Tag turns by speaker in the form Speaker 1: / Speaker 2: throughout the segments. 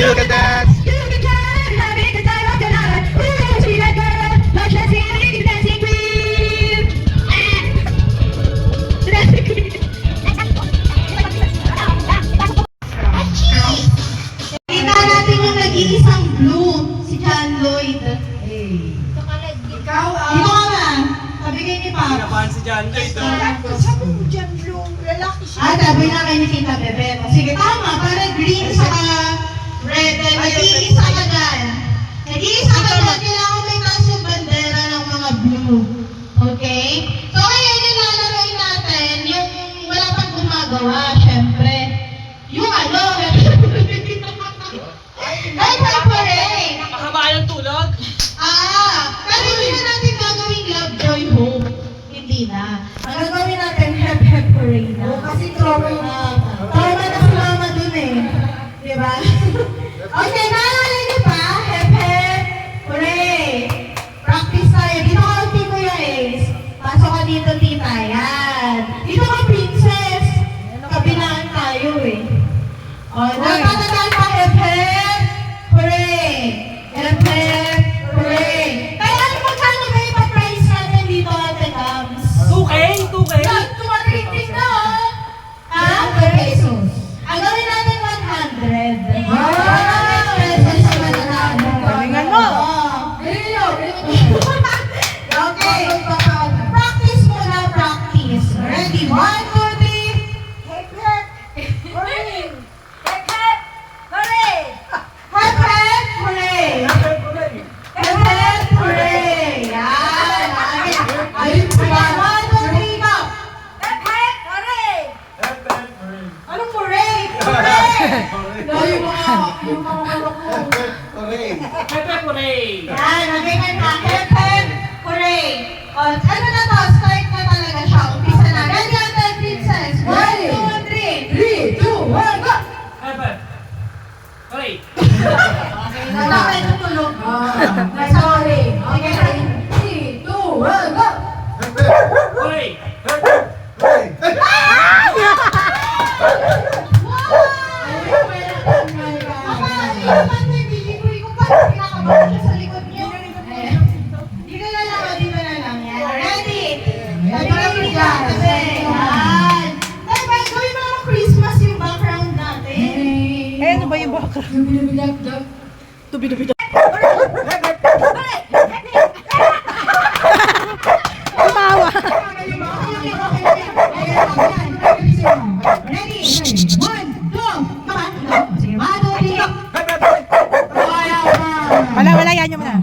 Speaker 1: You can dance.
Speaker 2: Kita natin yung nag-iisang blue, si John Lloyd. Ikaw, dito ka na. Sabigay ni Papa.
Speaker 3: Pinapahan si John Lloyd.
Speaker 4: Sabi mo dyan, blue, lalaki siya.
Speaker 2: Sabi na kayo ni Tita Bebe. Sige, tama. Para green sa red. Nag-iisa ka dyan. Nag-iisa ka dyan. Kailangan may taas yung bandera ng mga blue. Okay? So, ngayon yung lalaroin natin, yung wala pang gumagawa, syempre. Yung ano, ay, parade!
Speaker 3: Mahaba yung tulog.
Speaker 2: Pero hindi na natin gagawing love, joy, hope. Hindi na. Ang gagawin natin, hep, hep, hooray na. Kasi trauma na sumama dun eh. Diba? Okay, naalala niyo pa? Hep, hep, hooray! Practice tayo. Dito ka ang Tito Ace. Pasok ka dito, tita. Yan. Dito ka, princess. Kabilaan tayo eh. O, natatandaan pa, hep, hep, hooray! Hep, hep, hooray! Kaya ano magkano ba ipa-price natin dito, Ate Cams?
Speaker 3: 2K? 2K?
Speaker 2: Tumatriting na oh! Ha? Pesos. Ang gawin natin 100. Wow! 100 pesos sa mananalo.
Speaker 4: Galingan mo!
Speaker 2: Okay. Practice muna, practice. Ready? 1, 2, 3.
Speaker 4: Hep, hep, hooray! Hep, hep, hooray!
Speaker 2: Hep, hep, hooray! Hep, hep, hooray! Yan! Ayun po yan. 1, 2, 3, go!
Speaker 4: Hep, hep, hooray!
Speaker 2: Anong hooray? Hooray! Yung mga malok mo.
Speaker 3: Pepe Purey.
Speaker 2: Yan, naging na. Hep, hep, hooray! O, ano na to? Start na talaga siya. Umpisa na. Ready, Ate Princess? 1, 2, 3. 3, 2, 1, go!
Speaker 3: Pepe. Purey.
Speaker 2: Wala kayo tutulog. Sorry. Okay. 3, 2, 1, go!
Speaker 3: Purey.
Speaker 4: Eh, ano ba yung background? Tubi-dubi-dubi. Tumawa.
Speaker 2: Ready? 1, 2, come on. Sige, 1, 2, 3, go!
Speaker 4: Wala, yan yung muna.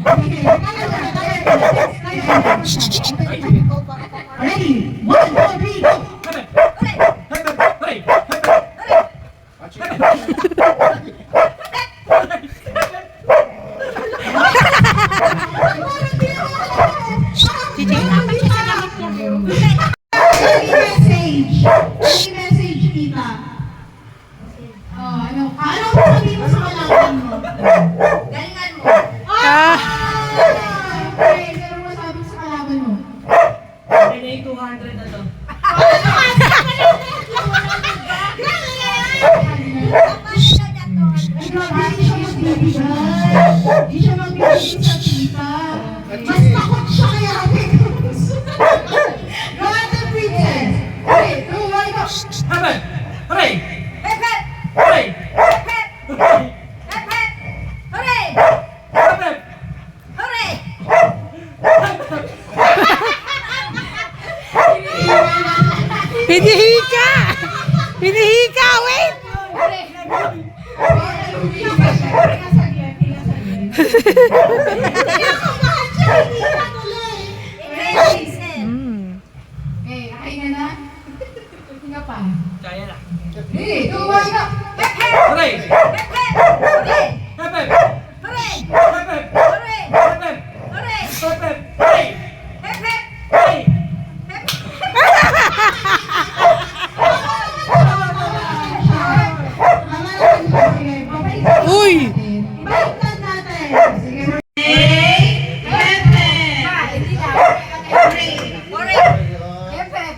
Speaker 2: Ready? 1, 2, 3, go!
Speaker 3: Purey.
Speaker 2: Any message, tita? Ano sabihin mo sa kalaban mo? Galingan mo. Okay, ano mo sabi sa kalaban mo?
Speaker 3: Pwede 200 na to.
Speaker 2: Di siya magbibigay sa tita. Mas takot siya kaya Ate Cruz. Go, Ate Princess. 3, 2, 1, go!
Speaker 3: Pepe. Purey.
Speaker 4: Hep, hep,
Speaker 3: Purey.
Speaker 4: hep, hep,
Speaker 3: Purey.
Speaker 4: hep, hep, hooray!
Speaker 3: Pepe.
Speaker 4: Hooray!
Speaker 5: Hinihika! Hinihika, wait!
Speaker 2: Okay, kakain na? Hinga pa.
Speaker 3: Kaya na.
Speaker 2: 3, 2, 1, go!
Speaker 3: Purey.
Speaker 4: Hep, hep, hooray!
Speaker 3: Pepe.
Speaker 4: Hooray!
Speaker 3: Pepe.
Speaker 4: Hooray!
Speaker 3: Pepe.
Speaker 4: Hooray!
Speaker 3: Pepe. Purey.
Speaker 4: Hep, hep,
Speaker 3: Purey.
Speaker 5: Uy!
Speaker 2: Baliktad natin. Sige. Pepe.
Speaker 4: hooray! Hep, hep,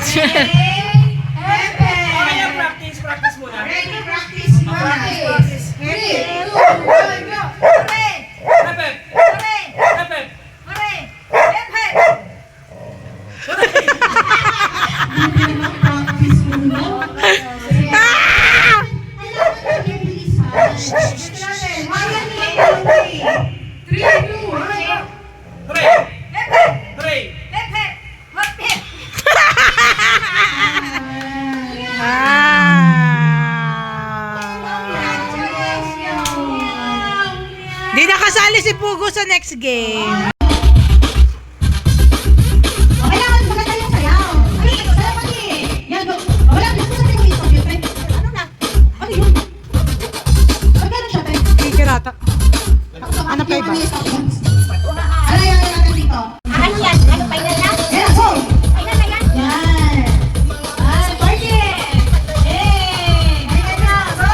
Speaker 2: Pepe.
Speaker 3: Kaya practice muna.
Speaker 2: Ready, practice muna.
Speaker 3: Practice.
Speaker 5: Makasali si Pugo sa next game.
Speaker 2: Kailangan maganda yung sayaw. Ay, sayaw pati. Yan, go. Wala, gusto sa tayo yung computer. Ano na? Ano yun? Magkano siya, tayo?
Speaker 5: Kikirata. Ano pa iba?
Speaker 2: Ano yan natin dito?
Speaker 1: Ano yan? Ano final na?
Speaker 2: Yan, go!
Speaker 1: Final na yan?
Speaker 2: Yan! Ah, party! Eh! Ganyan na! Go!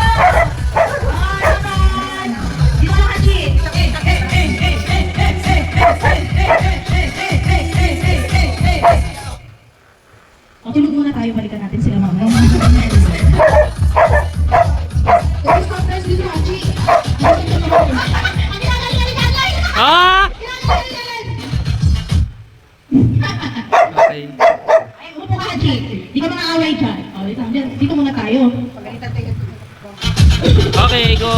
Speaker 2: Ah, naman! Dito na, Haji! O, tulog muna tayo. Balikan natin sila mamaya. Tapos stop press dito, Haji.
Speaker 3: Ah! Okay.
Speaker 2: Ay, upo ka, Haji. Di ka mga-away dyan. O, dito muna tayo.
Speaker 3: Okay, go.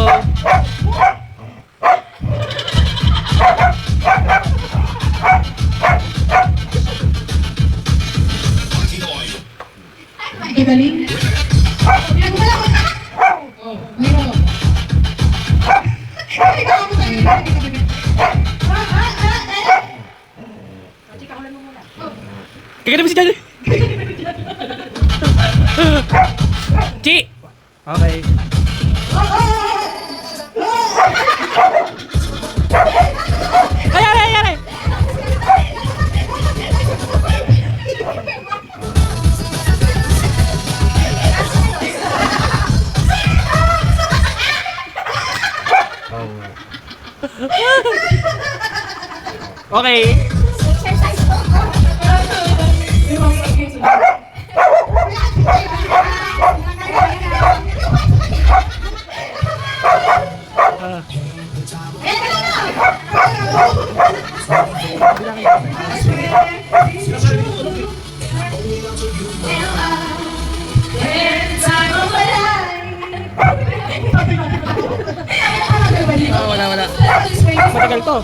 Speaker 2: Ay, galing. Pinagmala ko na. Oh, mayroon. Ay, gawa mo tayo.
Speaker 3: Kaganda mo si Johnny. Chi! Okay. Ay, ay, ay, ay! Okay.
Speaker 1: Exercise po.
Speaker 3: Wala, wala. Matagal to.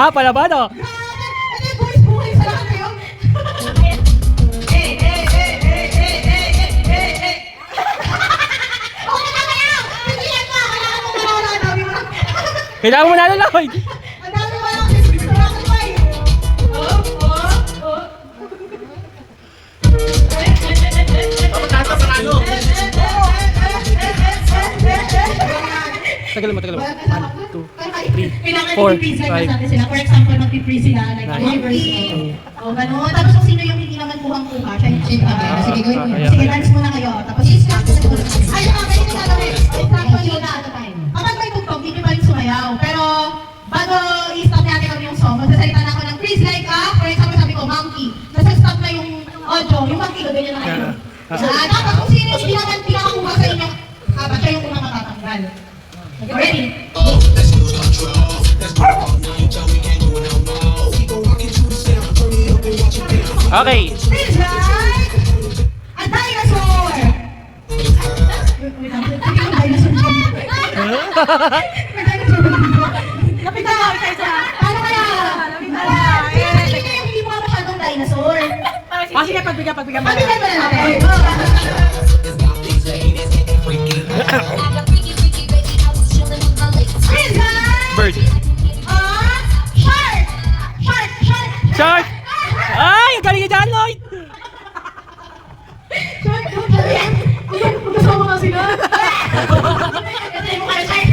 Speaker 3: Palabado. Kailangan mo na Lloyd. Tagal mo. 1, 2, 3, 4, 5.
Speaker 2: For example, mag-free sila, like, o gano'n. Tapos kung sino yung hindi naman kuhang-kuha, siya yung sige, gawin mo. Sige, dance muna kayo. Tapos, ay, ganito na lang. Example yun na, kapag may tugtog, hindi pa rin sumayaw. Pero, bago i-stop natin kami yung song, magsasalita na ako ng freeze like for example, sabi ko, monkey. Tapos stop na yung audio, yung monkey, ganyan na kayo. Tapos kung sino yung hindi naman pinakakuha sa inyo, siya yung unang matatanggal. Ready?
Speaker 3: Okay.
Speaker 2: Freeze like a dinosaur! Wait lang, hindi ko dinosaur dyan. May dinosaur ba dito? Lapitan mo, isa. Paano kaya? Hindi kayo hindi mo masyadong dinosaur.
Speaker 4: Sige, pagbigyan mo.
Speaker 2: Pagbigyan mo na natin. Freeze like
Speaker 3: Bird.
Speaker 2: shark! Shark!
Speaker 3: Shark! Ay, ang galing niya dyan, Lloyd!
Speaker 2: Shark! Magkasama nga sila. Ito yung mukha ng shark.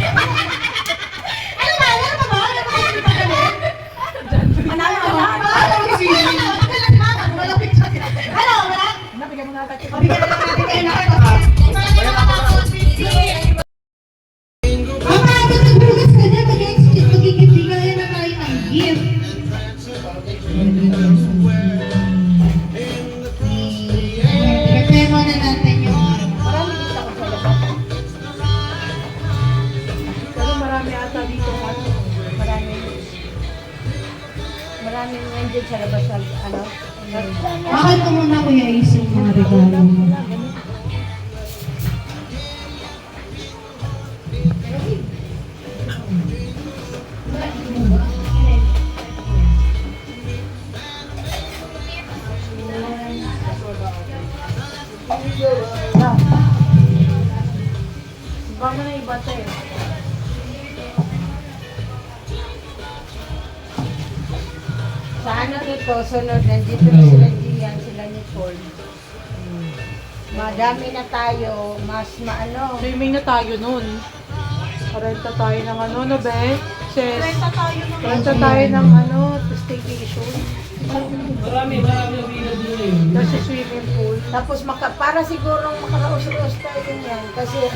Speaker 2: Ano ba? Analo ka ba? Malapit siya. Ano? Wala?
Speaker 4: Nabigyan mo na natin.
Speaker 2: Pabigyan na natin kayo na kayo. Kapag nagbugas ka na, magigibigay na tayo ng gift. I-prepare muna natin yung...
Speaker 4: Pero marami ata dito. Maraming nandiyan sa labas.
Speaker 2: Bakit ko muna kuya isip mga regalo mo?
Speaker 6: Sa ano nito, sunod, nandito na sila Gian, sila Nicole. Madami na tayo, mas maano.
Speaker 4: Swimming na tayo nun. Parenta tayo ng ano, no be? Chess. Parenta tayo ng ano, staycation.
Speaker 3: Marami ang bilang doon eh.
Speaker 4: Kasi swimming pool.
Speaker 6: Tapos para siguro makaraos-raos tayo yan kasi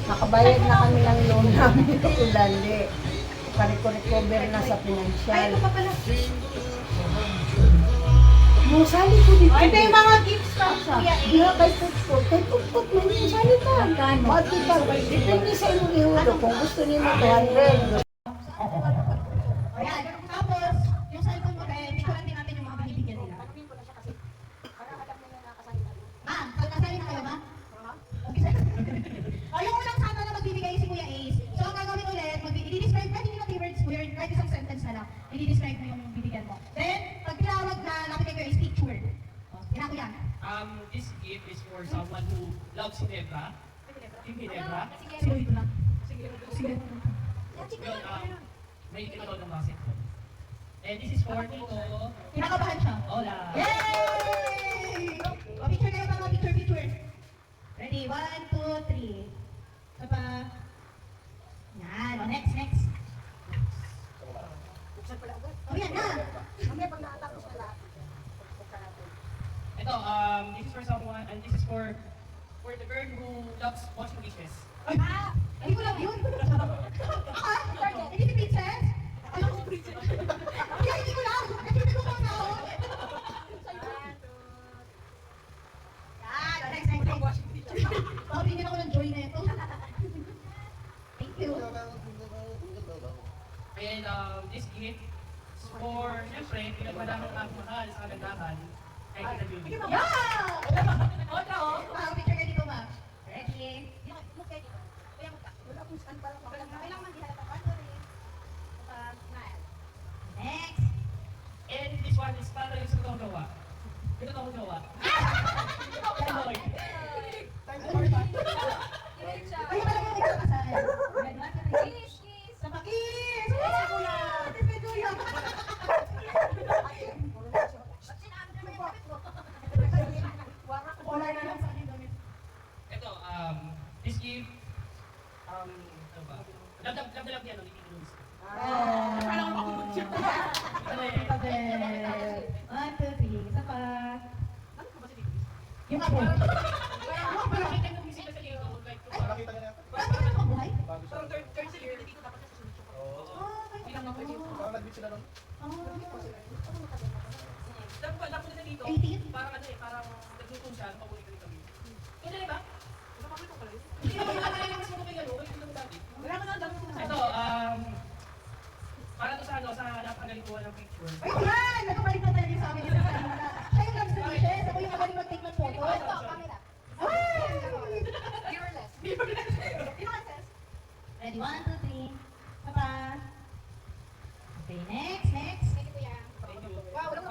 Speaker 6: nakabayad na kami ng loan namin ito ulali. Recover na sa financial. Musali ko dito.
Speaker 1: Ito yung mga gifts pa siya.
Speaker 6: Diha kay Tutput. Kay Tutput mo yung musali ka. Bakit ba? Depende sa inyong ihulo. Kung gusto niyo mo 200.
Speaker 2: Ayan. Tapos, yung cellphone mo, hindi ko lang din natin yung mga binibigyan nila. Ma'am, pagkasali na kayo, ma'am? Okay. O, yung unang sana na magbibigay si Kuya Ace. So, ang gagawin ulit, i-describe, pwede nyo na keywords mo, kahit isang sentence na lang, i-describe mo yung bibigyan mo. Then, pag tinawag na lapit kay Kuya Ace, speak word. O, ginako yan.
Speaker 3: This gift is for someone who loves Ginebra. Team Ginebra.
Speaker 2: Sino dito lang?
Speaker 3: Sige. Yun, may kinatawag ng basketball. And this is for Tito.
Speaker 2: Kinakabahan siya.
Speaker 3: Hola.
Speaker 2: Yay! O, picture kayo mga picture. Ready? 1, 2, 3. Isa pa. Yan. O, next. O, yan na.
Speaker 3: Ito, this is for someone, and this is for the girl who loves washing dishes.
Speaker 2: Ay, hindi ko lang yun. Hindi si Princess? Alam ko si Princess. Kaya hindi ko lang. Kasi hindi ko lang ako. Yan. Next. Pakabigyan ako ng joy na ito. Thank you.
Speaker 3: And this gift is for, syempre, pinagmadamang mahal sa kagandahan ay Tita Julie.
Speaker 2: Yeah! Otra, oh. Picture ka dito, ma'am. Ready? Look kayo dito. Kuya, magka. Wala akong stand para ako. Kailangan man dito. Smile. Next.
Speaker 3: And this one is para yung sa totoong gawa. Yung totoong gawa. Panoy.
Speaker 2: Ay, pala yung nagkakasal. Sa pakis! Kuya! Kuya! Wala na lang sa akin damit.
Speaker 3: Ito, this gift, ano ba? Love yan, ang Tita Luis. Ano eh?
Speaker 2: Tabel. 1, 2, 3. Isa pa.
Speaker 3: Ano ba si Tita Luis?
Speaker 2: Yung apo.
Speaker 3: Parang kita ng bisita sa dito. Like,
Speaker 2: Parang ka na mabuhay?
Speaker 3: parang third sa year, dito dapat sa sunod. Ilang nga pwede. Dapat na dito.
Speaker 2: 18?
Speaker 3: Parang ano eh, parang nagluto siya, pabulit ka dito. Kaya na ba? Pabulit ko pala. Hindi naman mas magpapay ano, kaya ito dati.
Speaker 2: Wala ka na ang dami ko na.
Speaker 3: Ito, para to sa ano, sa napakagaling kuha ng picture.
Speaker 2: Ay, yan! Nagpapalik na talaga sa amin. Siya yung loves the dishes. Ako yung magaling mag-take ng photo. Camera. Ay! Mirrorless. Mirrorless. Ready? 1, 2, 3. Isa pa. Okay, next.
Speaker 3: Thank you.
Speaker 2: Wow, wala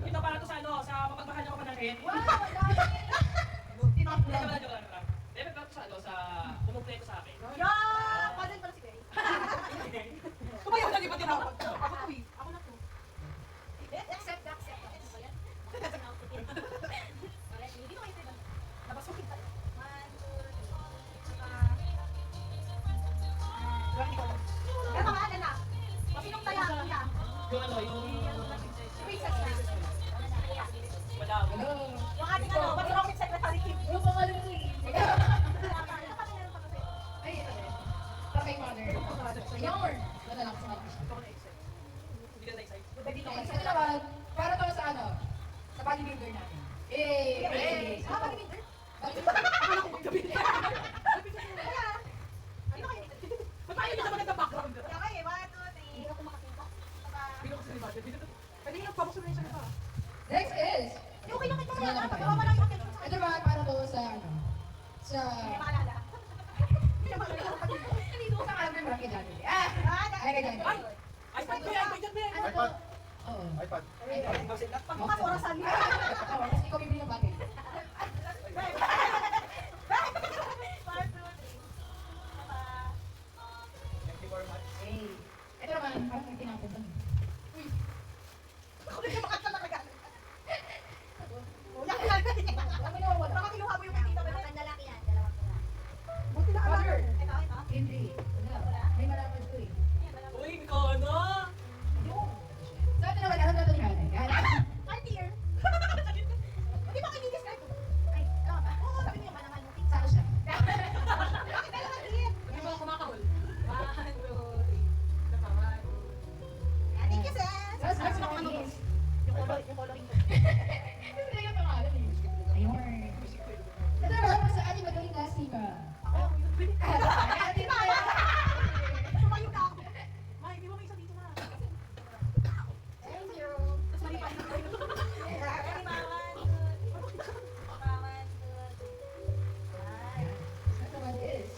Speaker 3: Ito para to sa ano, sa mapagmahal ako pa ng rent.
Speaker 2: Wow,
Speaker 3: Joke lang. Debe para to sa ano, sa kumumpleto sa akin.
Speaker 2: yeah! Padan pala si Gray.
Speaker 4: Kumayaw na, di ba tinawag? Ako to eh.
Speaker 2: Ako na to. Accept. Ano ba yan? Hindi ko kayo tayo. Napasukin tayo. 1, 2, 3. Pero mga na. Masinong taya? Kuya?
Speaker 3: Yung ano, yung...
Speaker 2: Princess na.
Speaker 3: Wala.
Speaker 2: Yung ating ano, pati rocket secretary Kim. Yung pangalan mo eh. Ay, ito din. Para kay mother. Yarn. Wala lang sa mga.
Speaker 3: Hindi ka na-excite.
Speaker 2: Ito naman, para to sa ano? Sa bodybuilder natin. Eh! Ah, bodybuilder? Ano kayo?
Speaker 4: Ba't tayo naman nagka-background?
Speaker 2: Okay, 1, 2, 3. Hindi ako makakita.
Speaker 4: Pino ko sa libat. Pwede yung nagpapos na siya pa.
Speaker 2: Next is... Okay lang ito sa mga pagkawa lang yung attention sa ito naman para to sa ano? Sa... Hindi makalala. Hindi ko sa kalagay mo lang kay Daddy. Ah! Ay, kay Daddy.
Speaker 4: iPad ba yan?
Speaker 2: Ano to? Oo.
Speaker 7: iPad.
Speaker 2: Pagbukas orasan niya. Oo, kasi ikaw bibili ng bagay.
Speaker 7: Thank you very much.
Speaker 2: Ito naman, parang may tinapon to. Uy!
Speaker 3: Hindi yung pangalan eh. Ayun. Ito naman sa ating magaling na si Ate Maya.
Speaker 4: Sumayo ka ako. May, di mo may isa dito na.
Speaker 3: Thank you.
Speaker 4: Tapos mali pa.
Speaker 3: Ito naman is.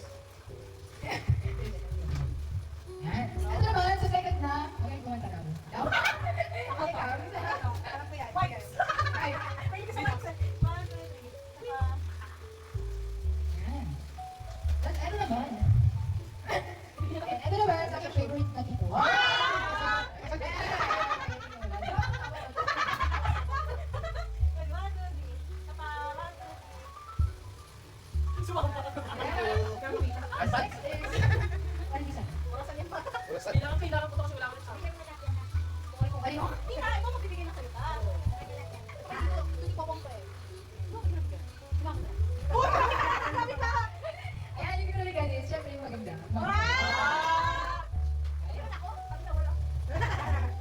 Speaker 3: Yan. Ito naman sa second na. Okay, kumanta ka. Ako pa.
Speaker 4: Wipes.
Speaker 3: Ay. Yan. Tapos ito naman. Ito naman sa aking favorite na dito.
Speaker 4: Sumama ka.
Speaker 3: Next is. Alisa.
Speaker 4: Kailangan po ito kasi wala ko sa akin.
Speaker 3: Ano?
Speaker 4: Hindi ka, ikaw magbibigay ng salita.
Speaker 3: Hindi ko pong pre. Ayan, yung pinaligan is, syempre yung maganda.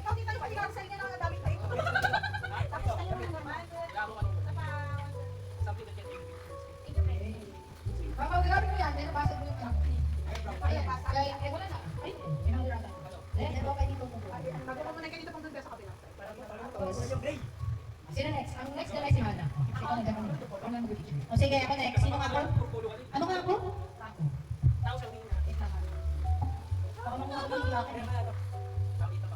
Speaker 4: Ikaw dito yung pagkakang sa inyo ng mga damit na ito. Tapos tayo naman. Something that can make a difference.
Speaker 3: Papagagamit mo yan, then nabasa mo yung copy. Ayan, kaya, wala na. Ay, pinahulatan. Then, ito kayo dito po.
Speaker 4: Magawa mo na ganito pang doon sa kabilang side.
Speaker 3: Tapos, sino next? Ang next na si Hana. Ikaw na dyan. Ikaw na mag-picture. O sige, ako next. Sino nga po? Ano nga po? Ako.
Speaker 4: Tao sa wing na.
Speaker 3: Ito nga. Ako nang mga hindi ako.
Speaker 4: Nakita ba?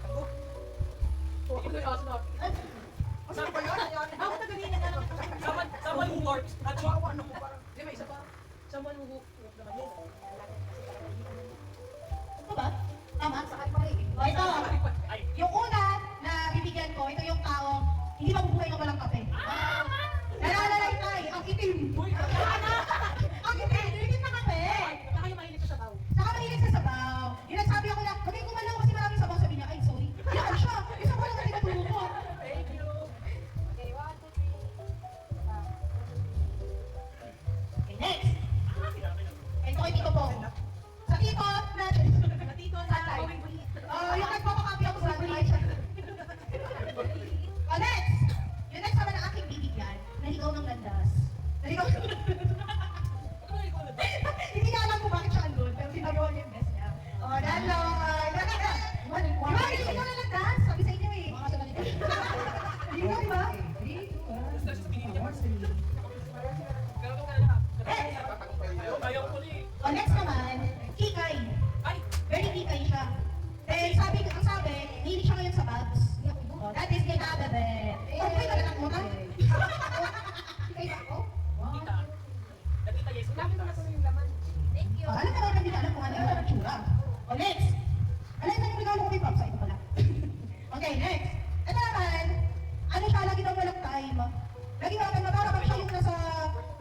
Speaker 4: Tango. Ito yung aso na. Saan ba yun? Ako na ganina na lang. Someone who works. At ano mo parang. Di ba isa pa? Someone who works naman yun.
Speaker 3: Ito ba? Tama? Sa kalipalig. Ito.
Speaker 4: Ay.
Speaker 3: Yung una na bibigyan ko, ito yung tao, hindi mabubuhay ng walang kape. Nalalalay, ang itim.
Speaker 4: Uy!
Speaker 3: Ang itim, hindi na kape.
Speaker 4: Saka yung mahilig sa sabaw.
Speaker 3: Saka mahilig sa sabaw. Yung nagsabi ako na, huwag kayong kumalaw kasi maraming sabaw. Sabi niya, ay sorry. Yan siya. Isang walang kasi natulog ko.
Speaker 4: Thank you.
Speaker 3: Okay, 1, 2, 3. Okay, next. Ito kay Tito po. Sa Tito natin.
Speaker 4: Matito na
Speaker 3: Sunlight.
Speaker 4: gawing bulit.
Speaker 3: Yung nagpapakapi ako sa sunlight. Next! Yung next naman ang aking bibigyan, naligaw ng landas. Naligaw ng
Speaker 4: Ano yung ikaw na?
Speaker 3: Hindi niya alam kung bakit siya andun, pero sinagawa niya yung best niya. Oh, Lalo! Di ba, naligaw ng landas? Sabi sa inyo eh. Mga sa naligaw. Naligaw, di ba? 3, 2, 1.
Speaker 4: Basta siya sa pinili niya. Gano'n ka na lahat. Ayaw ko ni.
Speaker 3: Oh, next naman, Kikay.
Speaker 4: Ay!
Speaker 3: Very Kikay siya. Eh, ang sabi, hindi siya ngayon sa Babs. Oh, that is kay Bebe. Oh, may talagang mo ka? Kikay ba ako?
Speaker 4: Kita. Nakita yes.
Speaker 6: Lapit na yung laman.
Speaker 3: Oh, alam mo ba, hindi ka alam kung ano yung itsura. Oh, next. Alam mo yung regalo ko kay Pops? Ito pala. Okay, next. Ito naman, ano siya, lagi daw walang time. Lagi naman, parang siya yung nasa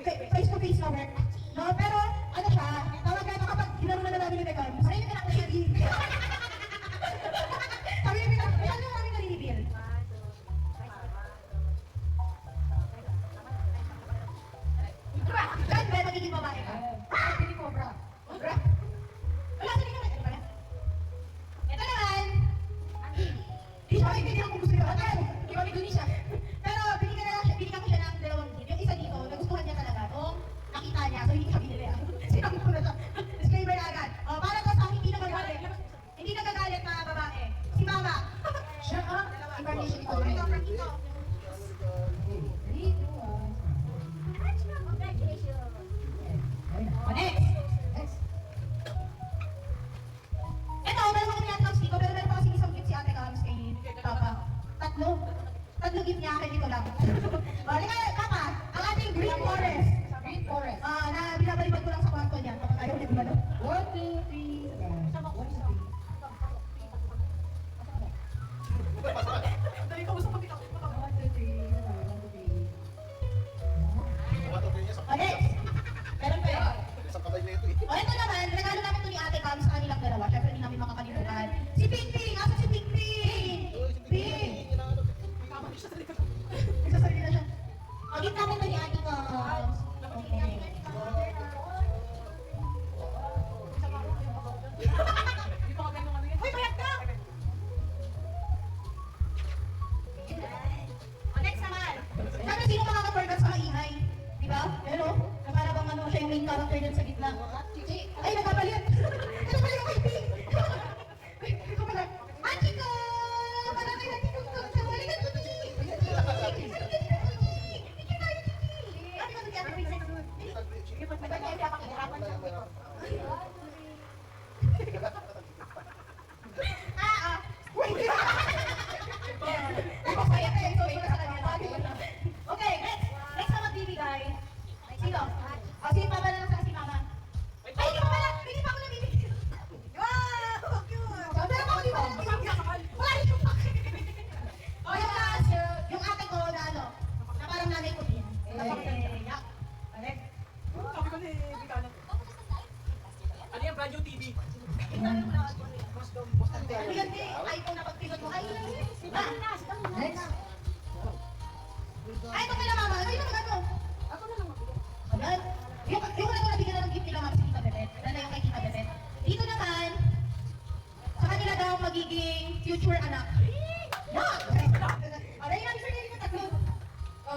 Speaker 3: face-to-face na work. No, pero, ano siya, tawag na kapag ginaro na namin yung record, sarili ka lang siya din. Sabi niya, ano yung namin nalilibir? Saan ba magiging babae ka? Hindi ko, bra. Bra. Wala, sige naman. Ito pala. Ito naman. Di siya maintindihan kung gusto niya. Ano? Di ba, may siya. Pero, binigyan ko siya ng 2 tip. Yung isa dito, nagustuhan niya talaga. Kung nakita niya, so hindi siya binili. Sinabi ko na siya. Disclaimer na agad. O, para to sa hindi nagagalit. Hindi nagagalit na babae. Si Mama. Siya, information ito. Ito, Franquito. 3, 2, 1. O, next. Next. Ito, meron kami atlas dito, pero meron pa kasing isang gift si Ate Kams kay Papa. Tatlo gift niya akin dito lang. O, halika, Papa, ang ating Green Forest.
Speaker 2: Green Forest.
Speaker 3: Na binabalibad ko lang sa kwarto niya kapag ayaw niya gumano.
Speaker 2: 1, 2, 3.
Speaker 4: Dali ka usap pag ikaw.
Speaker 2: 1, 2, 3. 1, 2, 3.
Speaker 3: O, next. Meron pa eh.
Speaker 7: Isang kamay na ito eh.
Speaker 3: O, ito naman, regalo namin ito ni Ate Cam sa kanilang dalawa. Siyempre, hindi namin makakalimutan. Si Ping Ping! Asa si Ping Ping? Ping!
Speaker 4: Tama siya sa likod.
Speaker 3: Nagsasalita na siya. O, gift namin ito ni Ate Cam. Okay.
Speaker 2: kayo dyan sa gitna. Ay, nagpapalit! Nagpapalit ako kay Ikaw pala. Ah, Chico! Parang kayo natin kung sa balikan ko, Chico! Okay, next na magbibigay. Sino? O, si Mama na lang sa si Mama. Ay, hindi pa pala! Hindi pa ako nabibigay. Wow! Cute! Sabi na ako, di ba? Wala yung o, yung last, yung ate ko na ano, na parang nanay ko din. Yak. Balik.
Speaker 4: Sabi ko ni Bicano. Ano yung Radyo TV?
Speaker 2: Ano yan, di? iPhone na pagpilot mo. Ay, next. Ay, ito pala, Mama. Ay, ito magano.
Speaker 6: Ako na lang magbigay.
Speaker 2: Ayan. Yung wala ko nabigyan na ng gift nila Ma'am si Tita Bebet. Lalo yung kay Tita Bebet. Dito naman, sa kanila daw magiging future anak. Yan! Aray namin sir, hindi ko tatlo.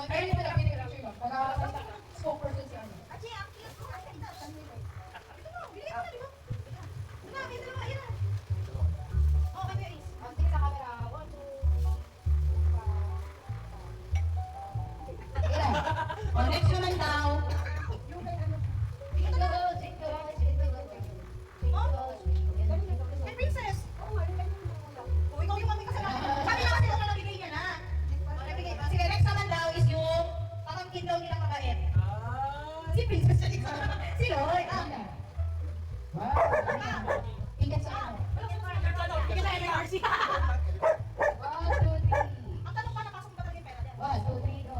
Speaker 3: Ayun yung pala, pinili ko lang siya. Para spokesperson si ano.
Speaker 2: Achi, ang cute ko. Ay, ito. Ito mo, bili ko na, di ba? Wala, may dalawa, ayan. Oh, kami is.
Speaker 3: Tingin sa camera. 1, 2,
Speaker 2: O, next naman daw. Hey, princess! O, ikaw yung mami kasama. Sabi na kasi kung ano bigay niya na. O, nabigay ba? Sige, next naman daw is yung pamangkin daw nilang mabait. Si princess na ikaw. Si Lloyd.
Speaker 6: Ingat sa ano.
Speaker 2: Ikaw na MRC.
Speaker 6: 1, 2, 3.
Speaker 2: Ang tanong pa, napasok ba talaga yung pera?
Speaker 6: 1, 2, 3, go.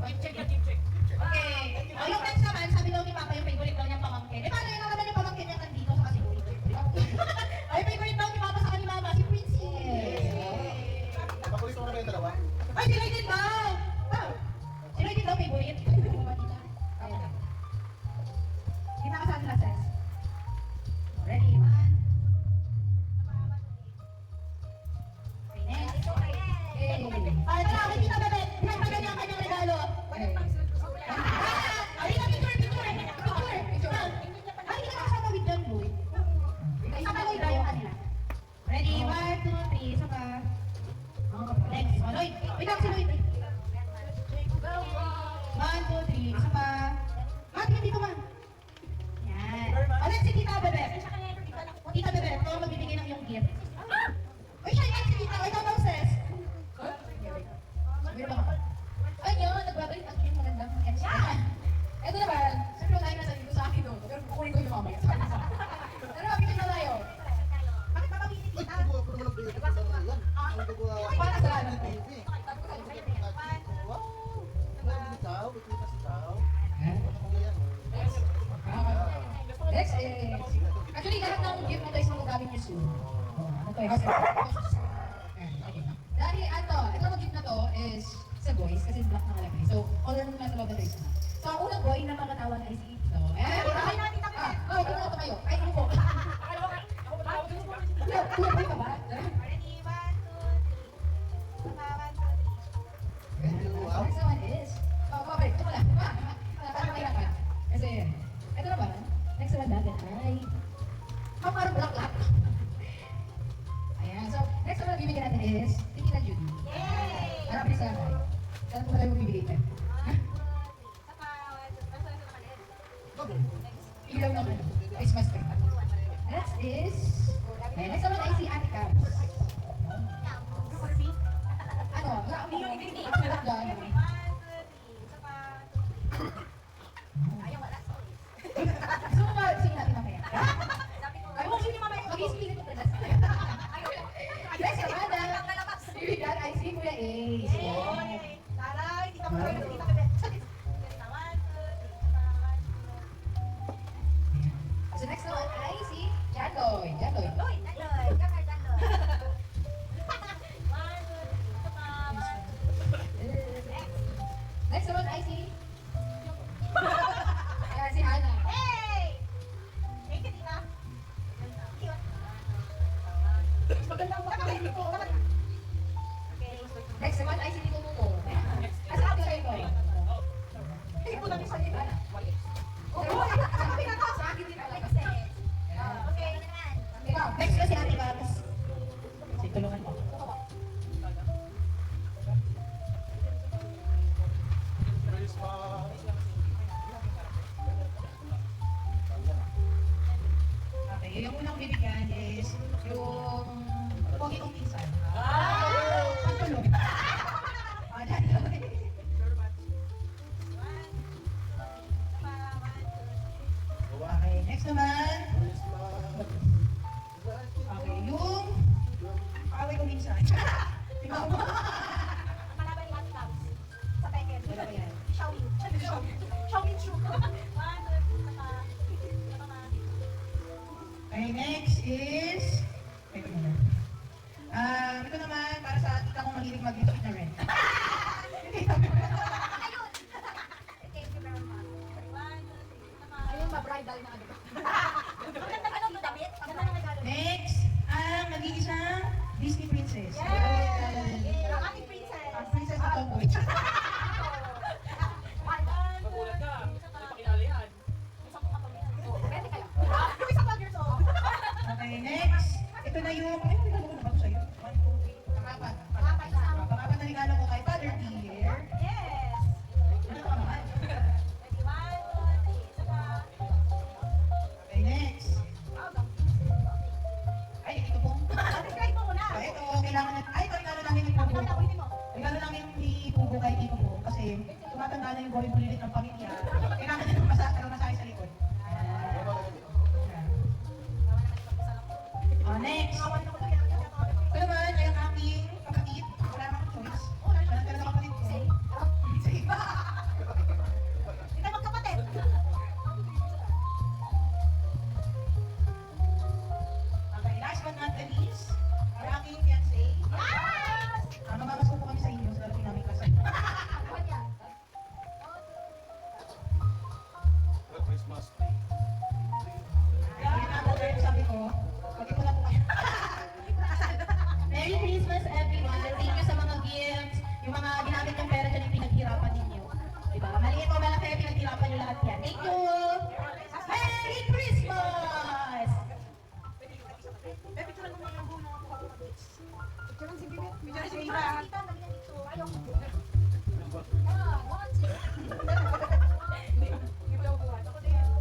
Speaker 4: Keep check yan, keep check.
Speaker 2: Okay. O, yung next naman, sabi daw ni Papa yung favorite daw niyang pamangkin. Eh, paano yun naman yung pamangkin niya nandito sa kasiguri? Ay, favorite daw ni Papa sa kanila Mama, si Princess.
Speaker 7: Pakulit mo na ba yung dalawa?
Speaker 2: Ay, si Lloyd din daw! Si Lloyd din daw favorite. Kita ka sa atin, Lasses. Ready, one. Okay, next. Ah, ito na, kay Tita Bebet. Pinagpagan niya ang kanyang regalo. Ay, picture, picture. Picture. Ay, hindi ka nakasama with John Lloyd. Isa pa Lloyd daw yung kanila. Ready, 1, 2, 3, isa pa. Next, oh, Lloyd. Wait lang si Lloyd. 1, 2, 3, isa pa. Tingin dito, man. Yan. O, next si Tita Bebet. Tita Bebet, ito ang magbibigay ng iyong gift. Uy, siya yan si Tita. Ikaw daw, sis. Meron ba ka?
Speaker 3: Ay, yun, nagbabalik ang yung magandang yan. Ito naman, siyempre tayo na sabi ko sa akin doon, pero kukunin ko yung mamaya. Pero picture na tayo.
Speaker 2: Bakit ba pabili
Speaker 7: Ay,
Speaker 2: Tita?
Speaker 7: ko naman ang pinili ko sa yan. Ang gagawa.
Speaker 3: Para sa ano?
Speaker 7: Wow! Meron din tao, bigyan kasi tao. Ano yan?
Speaker 3: Next is, actually lahat ng gift mo tayo sa magagamit niyo soon. Ano to? Dahil ito ang gift na to is sa boys kasi black na kalagay. So, all naman nasa loob na tayo. So, ang unang boy na makatawan ay si Ito.
Speaker 2: Ay, natin na Bebet.
Speaker 3: Ito na kayo. Ay, ano po?
Speaker 4: Ako ba tawag ko?
Speaker 3: Tuloy ka ba?
Speaker 2: Ready, 1, 2, 3. 1, 2, 3.
Speaker 7: Wow!
Speaker 3: Next one is, babalik, ito pala. Para mahirapan. Kasi, ito na ba? Next one natin ay, parang black. Ayan, so, next one na bibigyan natin is, Tita Judy.
Speaker 2: Yay!
Speaker 3: Harap ni Sarah. Saan mo tayo magbibigay ito? Ilaw naman. Christmas tree. Next is, next naman ay si Ate Cams. Ano? Gusto mo ba singin natin mamaya? Ay, huwag singin mamaya. Mag-isingin ito pala. Next naman, bibigyan ay si Kuya Ace.
Speaker 2: Taray, Tita Bebet, Tita Bebet.
Speaker 3: So next naman ay si Janoy. Janoy. Next naman ay si... Ayan, si Hannah.
Speaker 2: Hey! Thank you, Tita.
Speaker 3: Magandang makakain po. Next naman ay si Tito Mumo. Asa ka kayo ko?
Speaker 2: Hindi po namin sa gitna.
Speaker 3: Sa akin din talaga. Okay. Ikaw, next na si Ate Babs.
Speaker 2: Sige, tulungan mo.
Speaker 7: Christmas.
Speaker 2: Okay, yung unang bibigyan is yung pogi kong minsan. Pagtulog. Okay, next naman.
Speaker 7: Christmas.
Speaker 2: Okay, yung kaway ko minsan. Ikaw mo.
Speaker 3: Malaban ni Ate Babs. Sa Peket.
Speaker 2: Wala ba yan?
Speaker 3: Xiaomi. Xiaomi Chu.
Speaker 2: Okay, next is... Ito muna. Ito naman, para sa tita kong mahilig mag-ito na rin.
Speaker 3: Ayun. Thank you very much. Ayun, ma-bridal na agad. Ang ganda ka ng damit. Ang ganda ng regalo.
Speaker 2: Next, ang nag-iisang Disney princess.
Speaker 3: Ang ating princess.
Speaker 2: Ang princess na tomboy.
Speaker 4: Magulat ka. Hindi pa kilala yan.
Speaker 3: Pwede kayo. Yung isang 12 years old.
Speaker 2: Okay, next. Ito na yung... Ay, regalo ko na ba ito sa'yo? 1, 2, 3, pangapat. Pangapat na regalo ko kay Father Dear.
Speaker 3: Yes.
Speaker 2: Ano ka naman?
Speaker 3: Ready, 1, 2, 3. Isa pa.
Speaker 2: Okay, next. Ay, ito po.
Speaker 3: Describe mo muna.
Speaker 2: Ito, kailangan na... Ay, ito regalo namin ni Pugo.
Speaker 3: Ulitin mo.
Speaker 2: Regalo namin ni Pugo kay Tito po. Kasi tumatanda na yung boy bulilit ng pamilya. Kailangan niya ng masahe sa likod. Next. Ito naman ay ang aking kapatid. Wala naman akong choice. Wala talaga kapatid ko. Sige ba?
Speaker 3: Hindi tayo magkapatid.
Speaker 2: Okay, last but not the least, ang aking fiancé.
Speaker 3: Yes!
Speaker 2: Mamamasko po kami sa inyo sa darating namin kasal.
Speaker 7: Christmas.
Speaker 2: Kaya nga po, sabi ko, pag ito na po kayo. Merry Christmas everyone. Thank you sa mga gifts. Yung mga ginamit yung pera dyan yung pinaghirapan ninyo. Diba? Maliit o malaki, pinaghirapan nyo lahat yan. Thank you! Merry Christmas!
Speaker 3: Tita, dali na dito. Ayaw mo. One, two.
Speaker 4: Hindi ba yung buwan? Ako din.